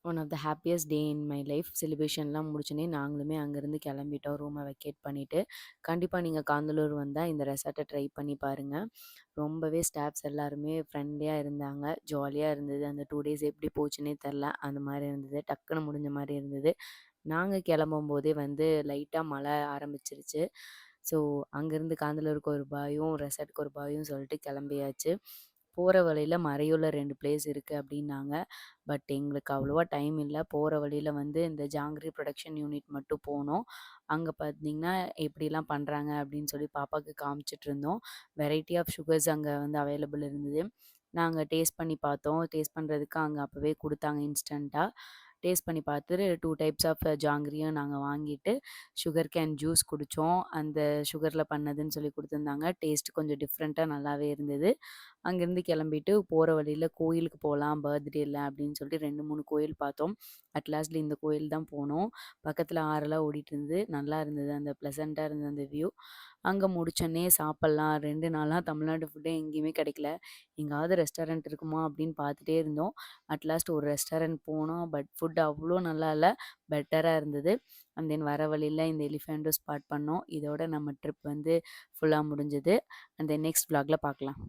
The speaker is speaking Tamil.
One of the happiest day in my life. செலிப்ரேஷன்லாம் முடிச்சோனே நாங்களுமே அங்கேருந்து கிளம்பிட்டோம் ரூமை வெக்கேட் பண்ணிவிட்டு. கண்டிப்பாக நீங்கள் காந்தலூர் வந்தால் இந்த ரெசார்ட்டை ட்ரை பண்ணி பாருங்கள். ரொம்பவே ஸ்டாஃப்ஸ் எல்லாருமே ஃப்ரெண்ட்லியாக இருந்தாங்க. ஜாலியாக இருந்தது. அந்த 2 டேஸ் எப்படி போச்சுன்னே தெரில. அந்த மாதிரி இருந்தது. டக்குன்னு முடிஞ்ச மாதிரி இருந்தது. நாங்கள் கிளம்பும்போதே வந்து லைட்டாக மழை ஆரம்பிச்சிருச்சு. ஸோ அங்கேருந்து காந்தலூருக்கு ஒரு பாயும், ரெசார்ட்டுக்கு ஒரு பாயும் சொல்லிட்டு கிளம்பியாச்சு. போகிற வழியில மறையூரில் 2 பிளேஸ் இருக்குது அப்படின்னாங்க. பட் எங்களுக்கு அவ்வளோவா டைம் இல்ல. போகிற வழியில வந்து இந்த ஜாங்கிரி ப்ரொடக்ஷன் யூனிட் மட்டும் போனோம். அங்கே பார்த்தீங்கன்னா எப்படிலாம் பண்ணுறாங்க அப்படின்னு சொல்லி பாப்பாவுக்கு காமிச்சிட்ருந்தோம். வெரைட்டி ஆஃப் சுகர்ஸ் அங்கே வந்து அவைலபிள் இருந்தது. நாங்க டேஸ்ட் பண்ணி பார்த்தோம். டேஸ்ட் பண்ணுறதுக்கு அங்கே அப்போவே குடுத்தாங்க இன்ஸ்டன்ட்டா. டேஸ்ட் பண்ணி பார்த்துட்டு 2 டைப்ஸ் ஆஃப் ஜாங்கிரியும் நாங்க வாங்கிட்டு, சுகர் கேன் ஜூஸ் குடிச்சோம். அந்த சுகர்ல பண்ணதுன்னு சொல்லி குடுத்துருந்தாங்க. டேஸ்ட் கொஞ்சம் டிஃப்ரெண்ட்டா நல்லாவே இருந்தது. அங்கேருந்து கிளம்பிட்டு போற வழியில கோயிலுக்கு போலாம் பர்த்டேல அப்படின்னு சொல்லிட்டு 2, 3 கோயில் பார்த்தோம். அட் லாஸ்ட்ல இந்த கோயில் தான் போனோம். பக்கத்துல ஆறெல்லாம் ஓடிட்டு இருந்தது. நல்லா இருந்தது. அந்த ப்ளசன்ட்டா இருந்தது அந்த வியூ. அங்க முடிச்சோனே சாப்பிடலாம். 2 நாளா தமிழ்நாடு ஃபுட்டே எங்கேயுமே கிடைக்கல. எங்காவது ரெஸ்டாரண்ட் இருக்குமா அப்படின்னு பார்த்துட்டே இருந்தோம். அட் லாஸ்ட் ஒரு ரெஸ்டாரண்ட் போனோம். பட் ஃபுட் அவ்வளோ நல்லா இல்ல. பெட்டரா இருந்தது. அண்ட் தென் வர வழியில இந்த எலிஃபேண்ட்டும் ஸ்பாட் பண்ணோம். இதோட நம்ம ட்ரிப் வந்து ஃபுல்லா முடிஞ்சது. அண்ட் தென் நெக்ஸ்ட் vlogல பார்க்கலாம்.